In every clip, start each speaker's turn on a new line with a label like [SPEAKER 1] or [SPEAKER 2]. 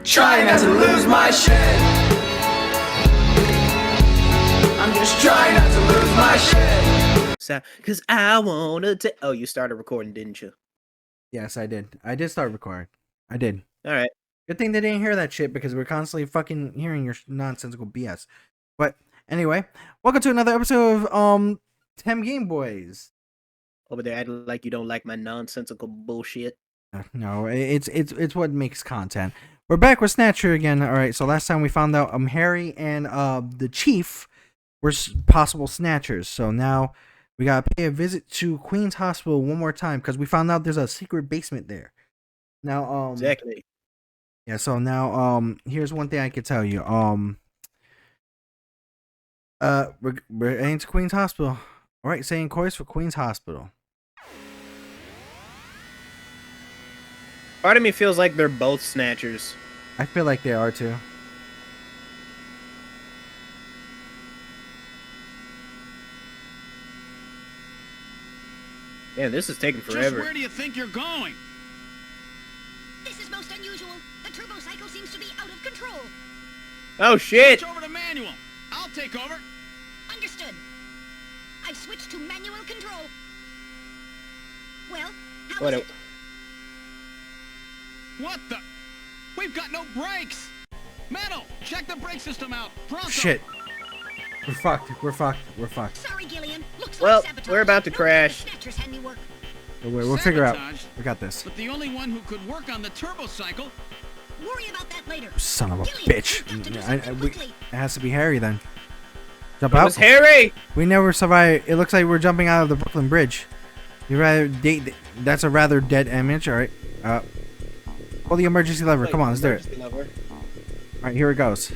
[SPEAKER 1] Trying not to lose my shit. I'm just trying not to lose my shit.
[SPEAKER 2] Cause I wanna oh, you started recording, didn't you?
[SPEAKER 3] Yes, I did. I did start recording. I did.
[SPEAKER 2] Alright.
[SPEAKER 3] Good thing they didn't hear that shit because we're constantly fucking hearing your nonsensical BS. But anyway, welcome to another episode of TemGameBoyz.
[SPEAKER 2] Over there acting like you don't like my nonsensical bullshit.
[SPEAKER 3] No, it's what makes content. We're back with Snatcher again. All right, so last time we found out Harry and the Chief were possible snatchers. So now we gotta pay a visit to Queen's Hospital one more time because we found out there's a secret basement there. Now,
[SPEAKER 2] exactly.
[SPEAKER 3] Yeah. So now, here's one thing I can tell you. We're heading to Queen's Hospital. All right, saying course for Queen's Hospital.
[SPEAKER 2] Part of me feels like they're both snatchers.
[SPEAKER 3] I feel like they are too.
[SPEAKER 2] Yeah, this is taking forever.
[SPEAKER 4] Just where do you think you're going?
[SPEAKER 5] This is most unusual. The turbo cycle seems to be out of control.
[SPEAKER 2] Oh shit!
[SPEAKER 4] Switch over to manual. I'll take over.
[SPEAKER 5] Understood. I've switched to manual control. Well, how is it?
[SPEAKER 4] What the? We've got no brakes. Metal, check the brake system out. Pronto.
[SPEAKER 3] Shit. We're fucked. We're fucked. We're fucked.
[SPEAKER 5] Sorry, Gillian. Looks
[SPEAKER 2] Well,
[SPEAKER 5] like sabotage.
[SPEAKER 2] we're about to crash.
[SPEAKER 5] Snatcher's handiwork.
[SPEAKER 3] We'll figure out.
[SPEAKER 4] Sabotage?
[SPEAKER 3] We got this.
[SPEAKER 4] But the only one who could work on the turbo cycle.
[SPEAKER 5] Worry about that later.
[SPEAKER 3] Son of a
[SPEAKER 5] Gillian,
[SPEAKER 3] bitch.
[SPEAKER 5] we've got to do something quickly.
[SPEAKER 3] It has to be Harry then. Jump
[SPEAKER 2] It
[SPEAKER 3] out.
[SPEAKER 2] was Harry!
[SPEAKER 3] We never survived. It looks like we're jumping out of the Brooklyn Bridge. You rather date? That's a rather dead image. All right. Pull the emergency lever. Come on, let's do it. All right, here it goes.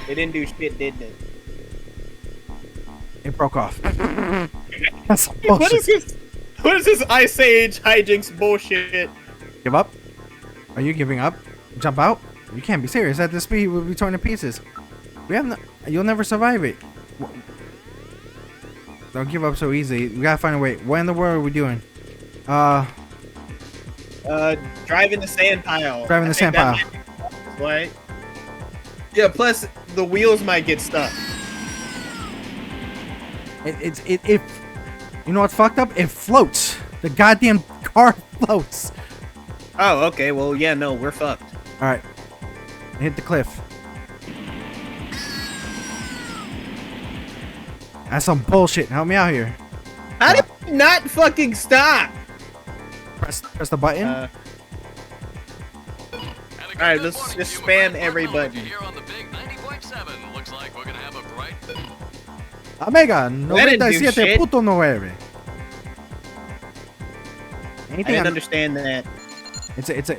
[SPEAKER 2] They didn't do shit, did they?
[SPEAKER 3] It broke off. That's bullshit.
[SPEAKER 2] What is this? What is this Ice Age hijinks bullshit?
[SPEAKER 3] Give up? Are you giving up? Jump out? You can't be serious. At this speed, we'll be torn to pieces. We have no. You'll never survive it. Don't give up so easy. We gotta find a way. What in the world are we doing?
[SPEAKER 2] Driving the sand pile.
[SPEAKER 3] Driving the sand pile.
[SPEAKER 2] Right? Yeah, plus the wheels might get stuck.
[SPEAKER 3] It you know what's fucked up? It floats. The goddamn car floats.
[SPEAKER 2] Oh, okay. Well, yeah, no, we're fucked.
[SPEAKER 3] All right. Hit the cliff. That's some bullshit. Help me out here.
[SPEAKER 2] How did you not fucking stop?
[SPEAKER 3] Press the button.
[SPEAKER 2] Alright, let's just spam every button.
[SPEAKER 6] Looks like we're gonna have a bright.
[SPEAKER 3] Omega
[SPEAKER 2] didn't do
[SPEAKER 3] 97.9.
[SPEAKER 2] I
[SPEAKER 3] Anything
[SPEAKER 2] didn't understand that.
[SPEAKER 3] It's a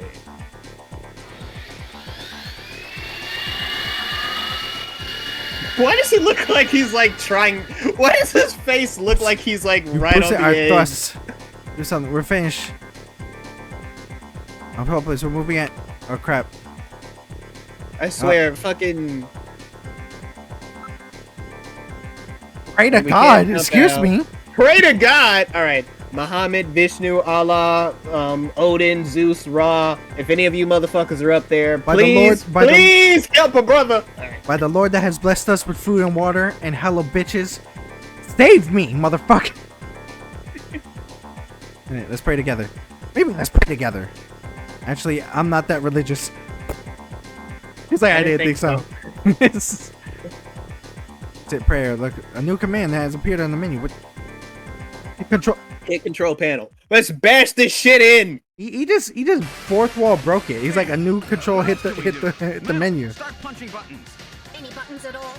[SPEAKER 2] Why does he look like he's like trying? Why does his face look like he's like right on the
[SPEAKER 3] our
[SPEAKER 2] edge?
[SPEAKER 3] thrusts. Do something. We're finished. I'm hopeless. We're moving it. Oh crap.
[SPEAKER 2] I swear, fucking.
[SPEAKER 3] Pray to
[SPEAKER 2] We
[SPEAKER 3] God.
[SPEAKER 2] can't jump
[SPEAKER 3] Excuse
[SPEAKER 2] out.
[SPEAKER 3] me.
[SPEAKER 2] Pray to God. All right, Muhammad, Vishnu, Allah, Odin, Zeus, Ra. If any of you motherfuckers are up there,
[SPEAKER 3] By the
[SPEAKER 2] please,
[SPEAKER 3] Lord-
[SPEAKER 2] please help a brother. All right.
[SPEAKER 3] By the Lord that has blessed us with food and water and hella bitches, save me, motherfucker. Alright, let's pray together. Maybe let's pray together. Actually, I'm not that religious. He's like, I didn't think so. It's it, prayer. Look, a new command that has appeared on the menu. What?
[SPEAKER 2] Hit control panel. Let's bash this shit in.
[SPEAKER 3] He just fourth wall broke it. He's like a new control hit the menu.
[SPEAKER 4] Start punching buttons.
[SPEAKER 5] Any buttons at all?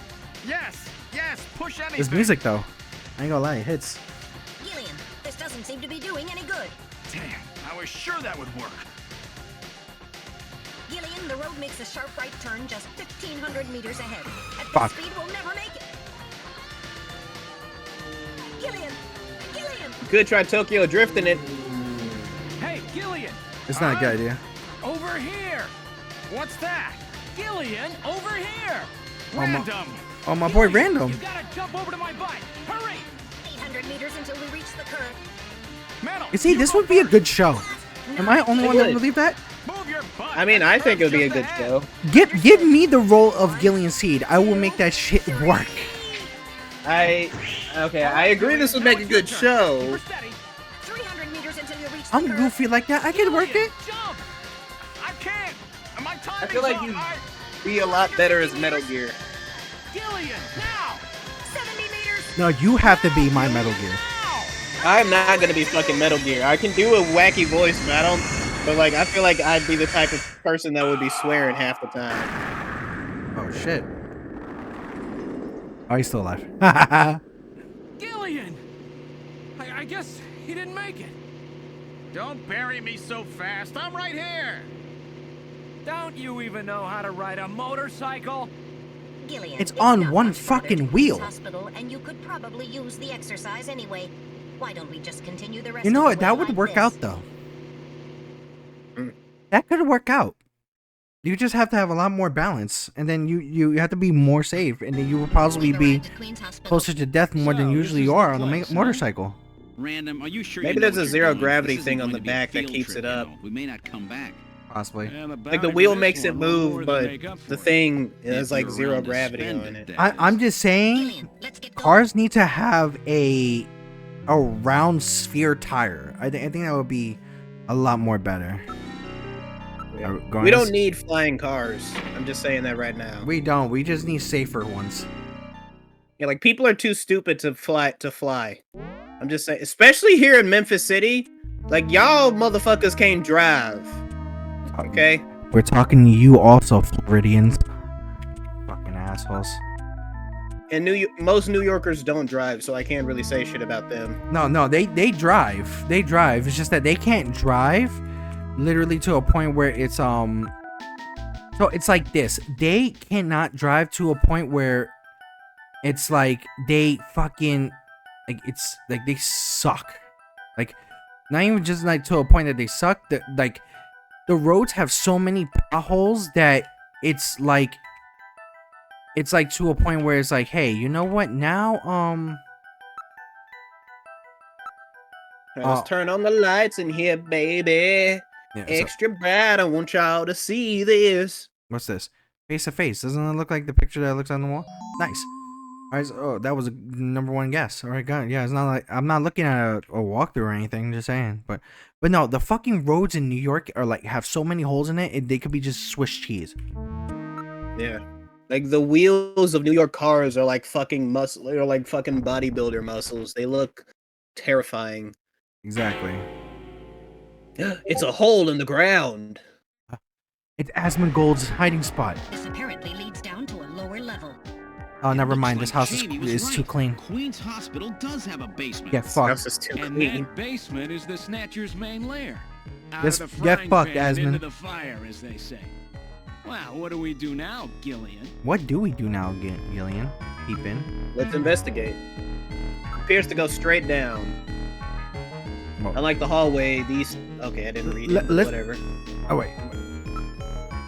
[SPEAKER 4] Yes, push anything.
[SPEAKER 3] This music though, I ain't gonna lie, it hits.
[SPEAKER 5] Gillian, this doesn't seem to be doing any good.
[SPEAKER 4] Damn, I was sure that would work.
[SPEAKER 5] Gillian, the road makes a sharp right turn just 1,500 meters ahead. At
[SPEAKER 3] Fuck.
[SPEAKER 5] this speed, we'll never make it. Gillian! Gillian!
[SPEAKER 2] Could try Tokyo drifting it.
[SPEAKER 4] Hey, Gillian.
[SPEAKER 3] It's not a good idea.
[SPEAKER 4] Over here. What's that? Gillian, over here.
[SPEAKER 3] Oh, my-
[SPEAKER 4] Random.
[SPEAKER 3] Oh, my boy, Random.
[SPEAKER 4] You gotta jump over to my bike. Hurry.
[SPEAKER 5] 800 meters until we reach the curve.
[SPEAKER 4] Metal.
[SPEAKER 3] You see, this would be a good show. Am I the only one that
[SPEAKER 2] would.
[SPEAKER 3] believe that?
[SPEAKER 4] Move your butt.
[SPEAKER 2] I mean, I think it would be a good
[SPEAKER 4] Just
[SPEAKER 2] show.
[SPEAKER 3] Give me the role of Gillian Seed. I will make that shit work.
[SPEAKER 2] I agree this would make a good show.
[SPEAKER 5] 300 meters until you reach the
[SPEAKER 3] I'm
[SPEAKER 5] curve.
[SPEAKER 3] goofy like that. I can work it.
[SPEAKER 4] Jump. I can't. My timing's
[SPEAKER 2] I feel like
[SPEAKER 4] off.
[SPEAKER 2] you'd be a lot better as Metal Gear.
[SPEAKER 4] Gillian, now.
[SPEAKER 5] 70 meters.
[SPEAKER 3] No, you have to be my Metal Gear.
[SPEAKER 4] Now.
[SPEAKER 2] I'm not gonna be fucking Metal Gear. I can do a wacky voice, but like, I feel like I'd be the type of person that would be swearing half the time.
[SPEAKER 3] Oh shit. Oh, he's still alive.
[SPEAKER 4] Gillian. I guess he didn't make it. Don't bury me so fast. I'm right here. Don't you even know how to ride a motorcycle?
[SPEAKER 5] Gillian,
[SPEAKER 3] It's on
[SPEAKER 5] not
[SPEAKER 3] one
[SPEAKER 5] much farther
[SPEAKER 3] fucking
[SPEAKER 5] to Queen's
[SPEAKER 3] wheel.
[SPEAKER 5] Hospital, and you could probably use the exercise anyway. Why don't we just continue the rest
[SPEAKER 3] You know
[SPEAKER 5] of
[SPEAKER 3] what?
[SPEAKER 5] the
[SPEAKER 3] That
[SPEAKER 5] way
[SPEAKER 3] would
[SPEAKER 5] like
[SPEAKER 3] work
[SPEAKER 5] this?
[SPEAKER 3] out though.
[SPEAKER 2] Mm.
[SPEAKER 3] That could work out. You just have to have a lot more balance, and then you have to be more safe, and then you will probably
[SPEAKER 5] We've
[SPEAKER 3] be
[SPEAKER 5] arrived at Queen's Hospital.
[SPEAKER 3] closer to death more than
[SPEAKER 6] So,
[SPEAKER 3] usually
[SPEAKER 6] this
[SPEAKER 3] you
[SPEAKER 6] is
[SPEAKER 3] are
[SPEAKER 6] the
[SPEAKER 3] on a
[SPEAKER 6] place, huh?
[SPEAKER 3] motorcycle.
[SPEAKER 6] Random, are you sure
[SPEAKER 2] Maybe
[SPEAKER 6] you know
[SPEAKER 2] there's
[SPEAKER 6] what
[SPEAKER 2] a
[SPEAKER 6] you're
[SPEAKER 2] zero
[SPEAKER 6] doing?
[SPEAKER 2] gravity
[SPEAKER 6] This
[SPEAKER 2] thing
[SPEAKER 6] isn't
[SPEAKER 2] on
[SPEAKER 6] going
[SPEAKER 2] the
[SPEAKER 6] to be a
[SPEAKER 2] back that
[SPEAKER 6] field
[SPEAKER 2] keeps
[SPEAKER 6] trip,
[SPEAKER 2] it up.
[SPEAKER 6] you know. We may not come back.
[SPEAKER 3] Possibly.
[SPEAKER 2] Like the wheel makes it move, but the thing is
[SPEAKER 6] If
[SPEAKER 2] like
[SPEAKER 6] you're
[SPEAKER 2] zero
[SPEAKER 6] around to
[SPEAKER 2] gravity
[SPEAKER 6] spend
[SPEAKER 2] on it.
[SPEAKER 6] that
[SPEAKER 3] I'm
[SPEAKER 6] is.
[SPEAKER 3] just saying,
[SPEAKER 5] Gillian, let's get going.
[SPEAKER 3] cars need to have a round sphere tire. I think that would be a lot more better.
[SPEAKER 2] We don't need flying cars. I'm just saying that right now.
[SPEAKER 3] We don't. We just need safer ones.
[SPEAKER 2] Yeah, like people are too stupid to fly. I'm just saying, especially here in Memphis City, like y'all motherfuckers can't drive. Okay?
[SPEAKER 3] We're talking to you also, Floridians. Fucking assholes.
[SPEAKER 2] And most New Yorkers don't drive, so I can't really say shit about them.
[SPEAKER 3] No, they drive. They drive. It's just that they can't drive literally to a point where it's so it's like this. They cannot drive to a point where it's like they fucking like it's like they suck. Like not even just like to a point that they suck, that like the roads have so many potholes that it's like to a point where it's like, hey, you know what? Now
[SPEAKER 2] Let's turn on the lights in here, baby.
[SPEAKER 3] yeah, so-
[SPEAKER 2] Extra bright. I want y'all to see this.
[SPEAKER 3] what's this? Face to face. Doesn't it look like the picture that looks on the wall? Nice. All right, so, oh, that was a number one guess. All right, got it. Yeah, it's not like I'm not looking at a walkthrough or anything. Just saying, but no, the fucking roads in New York are like have so many holes in it. They could be just Swiss cheese.
[SPEAKER 2] Yeah. Like the wheels of New York cars are like fucking muscle, or like fucking bodybuilder muscles. They look terrifying.
[SPEAKER 3] Exactly.
[SPEAKER 2] It's a hole in the ground.
[SPEAKER 3] It's Asmongold's hiding spot.
[SPEAKER 5] This apparently leads down to a lower level.
[SPEAKER 3] Oh, never
[SPEAKER 6] Looks
[SPEAKER 3] mind.
[SPEAKER 6] like
[SPEAKER 3] This house
[SPEAKER 6] Jamie was
[SPEAKER 3] is too
[SPEAKER 6] right.
[SPEAKER 3] clean.
[SPEAKER 6] Queen's Hospital does have a basement.
[SPEAKER 3] Get
[SPEAKER 2] This
[SPEAKER 3] fucked.
[SPEAKER 2] house is too
[SPEAKER 4] And
[SPEAKER 2] clean.
[SPEAKER 4] that basement is the Snatcher's main lair. Out
[SPEAKER 3] Yes,
[SPEAKER 4] of the
[SPEAKER 3] get
[SPEAKER 4] frying
[SPEAKER 3] fucked,
[SPEAKER 4] pan and
[SPEAKER 3] Asmon.
[SPEAKER 4] into the fire, as they say. Well, what do we do now, Gillian?
[SPEAKER 3] What do we do now, Gillian? Peep in.
[SPEAKER 2] Let's investigate. Appears to go straight down.
[SPEAKER 3] Well,
[SPEAKER 2] Unlike the hallway, these. Okay, I didn't read it. But
[SPEAKER 3] let's-
[SPEAKER 2] whatever.
[SPEAKER 3] oh wait.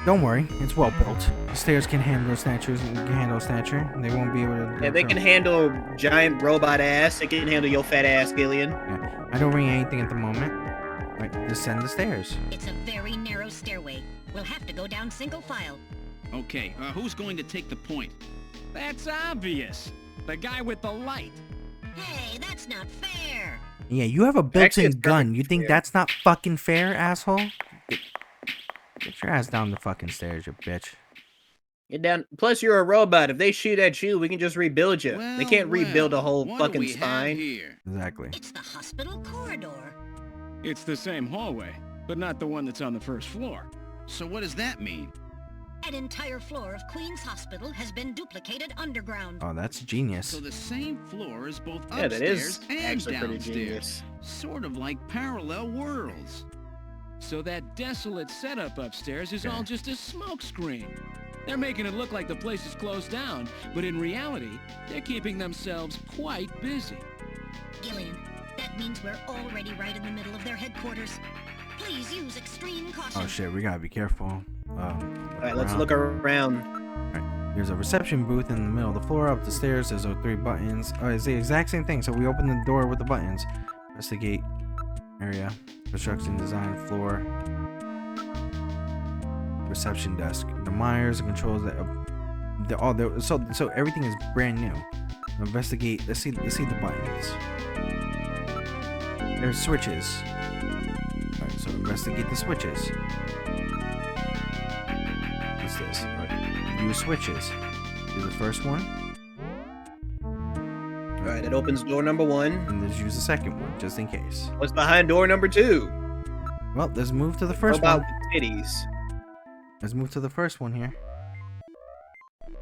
[SPEAKER 3] Don't worry, it's well built. The stairs can handle Snatchers and can handle Snatcher. They won't be able to.
[SPEAKER 2] Yeah, they can handle giant robot ass. They can handle your fat ass, Gillian.
[SPEAKER 3] Yeah. I don't bring anything at the moment. Right, descend the stairs.
[SPEAKER 5] It's a very narrow stairway. We'll have to go down single file.
[SPEAKER 6] Okay, who's going to take the point?
[SPEAKER 4] That's obvious. The guy with the light.
[SPEAKER 5] Hey, that's not fair.
[SPEAKER 3] Yeah, you have a
[SPEAKER 2] Actually,
[SPEAKER 3] built-in
[SPEAKER 2] it's
[SPEAKER 3] gun.
[SPEAKER 2] perfect
[SPEAKER 3] You think
[SPEAKER 2] for you.
[SPEAKER 3] that's not fucking fair, asshole? Get your ass down the fucking stairs, you bitch.
[SPEAKER 2] Get down. Plus, you're a robot. If they shoot at you, we can just rebuild you. They can't rebuild a whole
[SPEAKER 6] what do
[SPEAKER 2] fucking
[SPEAKER 6] we have
[SPEAKER 2] spine.
[SPEAKER 6] here?
[SPEAKER 3] Exactly.
[SPEAKER 5] It's the hospital corridor.
[SPEAKER 4] It's the same hallway, but not the one that's on the first floor.
[SPEAKER 6] So what does that mean?
[SPEAKER 5] An entire floor of Queen's Hospital has been duplicated underground.
[SPEAKER 3] Oh, that's genius.
[SPEAKER 6] So the same floor is both
[SPEAKER 2] Yeah, that is
[SPEAKER 6] upstairs and
[SPEAKER 2] actually pretty
[SPEAKER 6] downstairs.
[SPEAKER 2] genius.
[SPEAKER 6] Sort of like parallel worlds.
[SPEAKER 4] So that desolate setup upstairs is all just a smokescreen. They're making it look like the place is closed down, but in reality, they're keeping themselves quite busy.
[SPEAKER 5] Gillian, that means we're already right in the middle of their headquarters. Please use extreme caution.
[SPEAKER 3] Oh shit, we gotta be careful.
[SPEAKER 2] Alright, let's look around.
[SPEAKER 3] There's a reception booth in the middle of the floor. Up the stairs, there's 3 buttons. Oh, it's the exact same thing. So we open the door with the buttons. Investigate area, construction design floor. Reception desk. The Myers, the controls that so everything is brand new. Investigate. Let's see the buttons. There's switches. Alright, so investigate the switches. What's this? Alright, use switches. Do the first one.
[SPEAKER 2] Alright, it opens door number 1.
[SPEAKER 3] And let's use the second one, just in case.
[SPEAKER 2] What's behind door number 2?
[SPEAKER 3] Well, let's move to the first
[SPEAKER 2] Robot
[SPEAKER 3] one.
[SPEAKER 2] with titties.
[SPEAKER 3] Let's move to the first one here.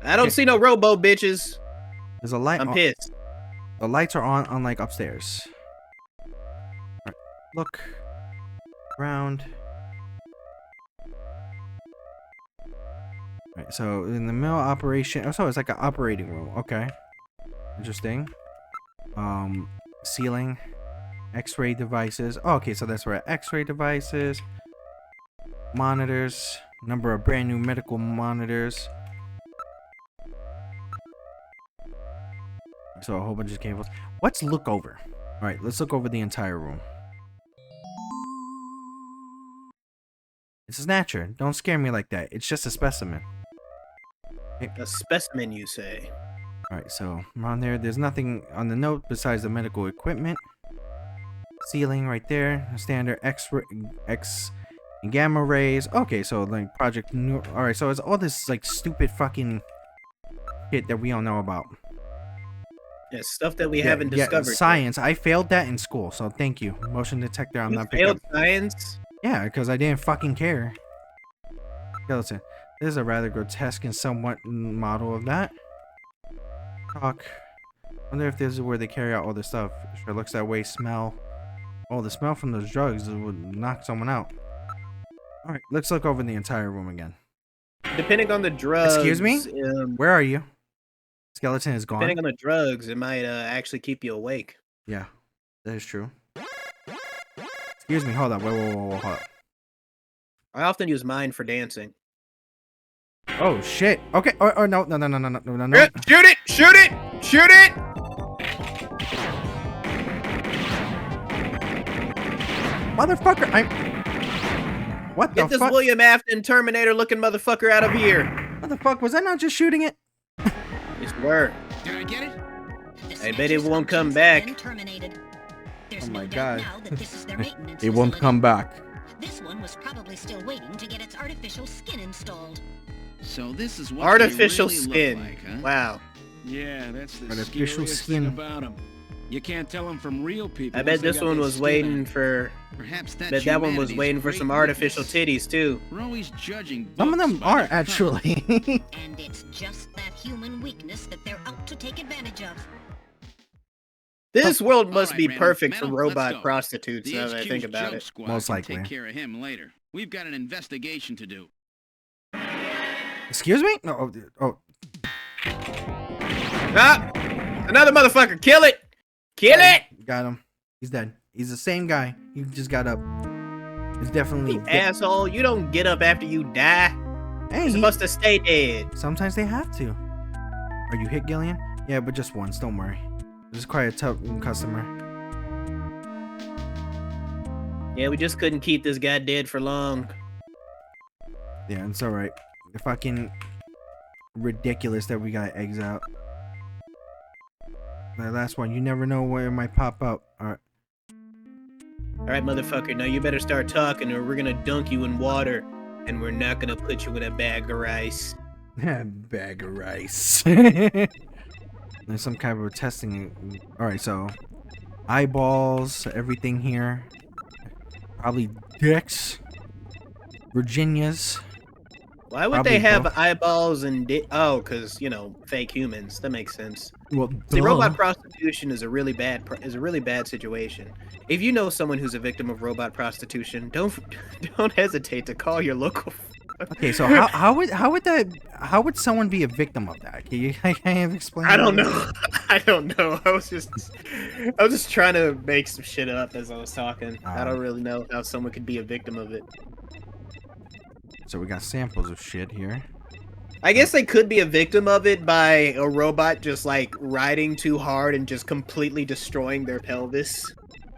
[SPEAKER 2] I don't see no robo bitches.
[SPEAKER 3] There's a light.
[SPEAKER 2] I'm pissed.
[SPEAKER 3] The lights are on like upstairs. Right. Look around. Right, so in the middle operation. Oh, so it's like an operating room. Okay, interesting. Ceiling, X-ray devices. Oh, okay, so that's where X-ray devices, monitors, number of brand new medical monitors. So a whole bunch of cables. Let's look over. All right, let's look over the entire room. It's a Snatcher. Don't scare me like that. It's just a specimen. Okay.
[SPEAKER 2] A specimen, you say?
[SPEAKER 3] All right, so around there, there's nothing on the note besides the medical equipment. Ceiling right there. Standard X and gamma rays. Okay, so like Project New. All right, so it's all this like stupid fucking shit that we don't know about.
[SPEAKER 2] Yeah, stuff that we haven't discovered.
[SPEAKER 3] Science. I failed that in school, so thank you. Motion detector. I'm not picking up.
[SPEAKER 2] Science?
[SPEAKER 3] Yeah, because I didn't fucking care. Skeleton. This is a rather grotesque and somewhat model of that. Talk. Wonder if this is where they carry out all this stuff. Sure looks that way. Smell. Oh, the smell from those drugs would knock someone out. Alright, let's look over the entire room again.
[SPEAKER 2] Depending on the drugs.
[SPEAKER 3] Excuse me? Where are you? Skeleton is gone.
[SPEAKER 2] Depending on the drugs, it might actually keep you awake.
[SPEAKER 3] Yeah, that is true. Excuse me, hold up. Whoa, hold up.
[SPEAKER 2] I often use mine for dancing.
[SPEAKER 3] Oh shit. Okay. Oh no.
[SPEAKER 2] Shoot it! Shoot it! Shoot it!
[SPEAKER 3] Motherfucker! What the fuck?
[SPEAKER 2] Get this William Afton Terminator looking motherfucker out of here.
[SPEAKER 3] What the fuck? Was I not just shooting it?
[SPEAKER 2] It's word.
[SPEAKER 6] Did I get it?
[SPEAKER 2] I bet it won't come back.
[SPEAKER 3] Oh my god. It won't come back.
[SPEAKER 5] This one was probably still waiting to get its artificial skin installed.
[SPEAKER 6] So this is what
[SPEAKER 2] Artificial
[SPEAKER 6] they really
[SPEAKER 2] skin.
[SPEAKER 6] look like, huh?
[SPEAKER 2] Wow.
[SPEAKER 4] Yeah, that's the
[SPEAKER 3] Artificial
[SPEAKER 4] scariest
[SPEAKER 3] skin.
[SPEAKER 4] thing about them. You can't tell them from real people.
[SPEAKER 2] I bet this one was waiting for.
[SPEAKER 6] Perhaps
[SPEAKER 2] Bet that one was waiting for some artificial titties too.
[SPEAKER 6] We're always judging.
[SPEAKER 3] Some of them
[SPEAKER 6] books by
[SPEAKER 3] are
[SPEAKER 6] their cover.
[SPEAKER 3] actually.
[SPEAKER 5] And it's just that human weakness that they're out to take advantage of.
[SPEAKER 2] This world must
[SPEAKER 6] All right,
[SPEAKER 2] be
[SPEAKER 6] Randall,
[SPEAKER 2] perfect for
[SPEAKER 6] Metal, let's
[SPEAKER 2] robot
[SPEAKER 6] go.
[SPEAKER 2] prostitutes.
[SPEAKER 6] The
[SPEAKER 2] Now that I
[SPEAKER 6] HQ's
[SPEAKER 2] think about
[SPEAKER 6] joke
[SPEAKER 2] it.
[SPEAKER 6] squad
[SPEAKER 3] Most
[SPEAKER 6] can
[SPEAKER 3] likely.
[SPEAKER 6] take care of him later. We've got an investigation to do.
[SPEAKER 3] Excuse me? No. Oh.
[SPEAKER 2] Ah! Another motherfucker! Kill it! Kill it!
[SPEAKER 3] Got him. He's dead. He's the same guy. He just got up. It's definitely.
[SPEAKER 2] You asshole! You don't get up after you die.
[SPEAKER 3] Hey,
[SPEAKER 2] You're supposed to stay dead.
[SPEAKER 3] sometimes they have to. Are you hit, Gillian? Yeah, but just once. Don't worry. This is quite a tough customer.
[SPEAKER 2] Yeah, we just couldn't keep this guy dead for long.
[SPEAKER 3] Yeah, it's alright. They're fucking ridiculous that we got eggs out. The last one, you never know where it might pop up. Alright.
[SPEAKER 2] Alright, motherfucker, now you better start talking or we're gonna dunk you in water. And we're not gonna put you in a bag of rice.
[SPEAKER 3] Bag of rice. There's some kind of testing. Alright, so eyeballs, everything here. Probably dicks. Virginias.
[SPEAKER 2] Why would
[SPEAKER 3] Probably
[SPEAKER 2] they have
[SPEAKER 3] both.
[SPEAKER 2] eyeballs and oh, because you know, fake humans. That makes sense.
[SPEAKER 3] Well,
[SPEAKER 2] See,
[SPEAKER 3] duh.
[SPEAKER 2] robot prostitution is a really bad situation. If you know someone who's a victim of robot prostitution, don't hesitate to call your local.
[SPEAKER 3] Okay, so how would someone be a victim of that? Can you explain?
[SPEAKER 2] I don't know. I don't know. I was just trying to make some shit up as I was talking. I don't really know how someone could be a victim of it.
[SPEAKER 3] So we got samples of shit here.
[SPEAKER 2] I guess they could be a victim of it by a robot just like riding too hard and just completely destroying their pelvis.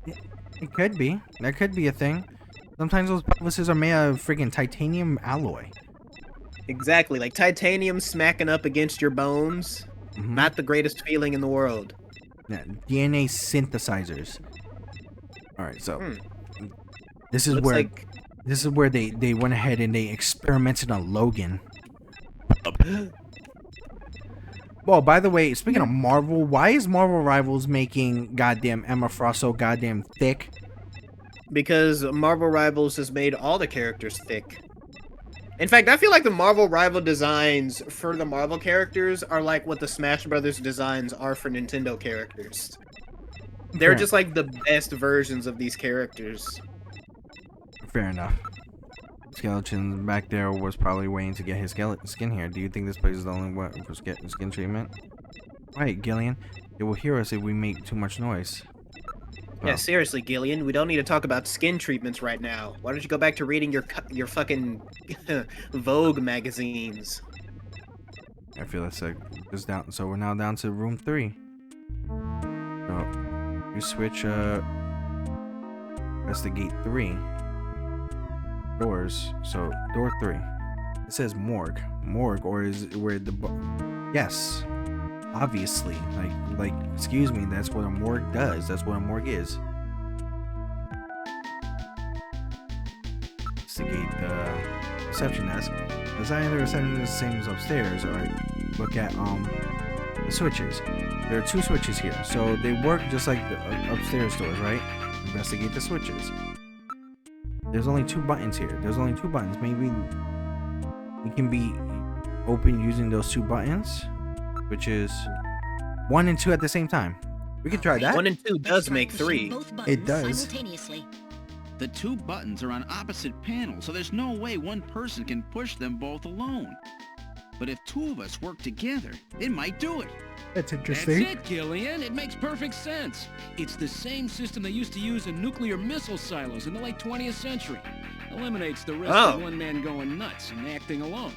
[SPEAKER 3] It could be. That could be a thing. Sometimes those pelvises are made of friggin' titanium alloy.
[SPEAKER 2] Exactly, like titanium smacking up against your bones.
[SPEAKER 3] Mhm.
[SPEAKER 2] Not the greatest feeling in the world.
[SPEAKER 3] Yeah, DNA synthesizers. All right, so this is
[SPEAKER 2] Looks
[SPEAKER 3] where
[SPEAKER 2] like
[SPEAKER 3] they went ahead and they experimented on Logan. Well, by the way, speaking of Marvel, why is Marvel Rivals making goddamn Emma Frost so goddamn thick?
[SPEAKER 2] because Marvel Rivals has made all the characters thick. In fact, I feel like the Marvel Rival designs for the Marvel characters are like what the Smash Brothers designs are for Nintendo characters. They're
[SPEAKER 3] Fair.
[SPEAKER 2] just like the best versions of these characters.
[SPEAKER 3] Fair enough. Skeleton back there was probably waiting to get his skin here. Do you think this place is the only one for skin treatment? Right, Gillian. They will hear us if we make too much noise.
[SPEAKER 2] Yeah,
[SPEAKER 3] Oh.
[SPEAKER 2] seriously, Gillian, we don't need to talk about skin treatments right now. Why don't you go back to reading your fucking Vogue magazines?
[SPEAKER 3] I feel it's like it's down. So we're now down to room 3. So you switch investigate 3 doors. So door 3. It says morgue, or is it where the yes, obviously. Like excuse me, that's what a morgue does. That's what a morgue is. Investigate the reception desk. Design of the reception is the same as upstairs. Alright, look at the switches. There are 2 switches here, so they work just like the upstairs doors, right? Investigate the switches. There's only 2 buttons here. There's only 2 buttons. Maybe it can be open using those 2 buttons, which is 1 and 2 at the same time. We could try that.
[SPEAKER 2] 1 and 2 does make 3.
[SPEAKER 3] It does.
[SPEAKER 5] Simultaneously.
[SPEAKER 6] The 2 buttons are on opposite panels, so there's no way one person can push them both alone. But if 2 of us work together, it might do it.
[SPEAKER 3] That's
[SPEAKER 4] That's it, Gillian. It makes perfect sense. It's the same system they used to use in nuclear missile silos in the late 20th century. Eliminates the risk of one man going nuts and acting alone.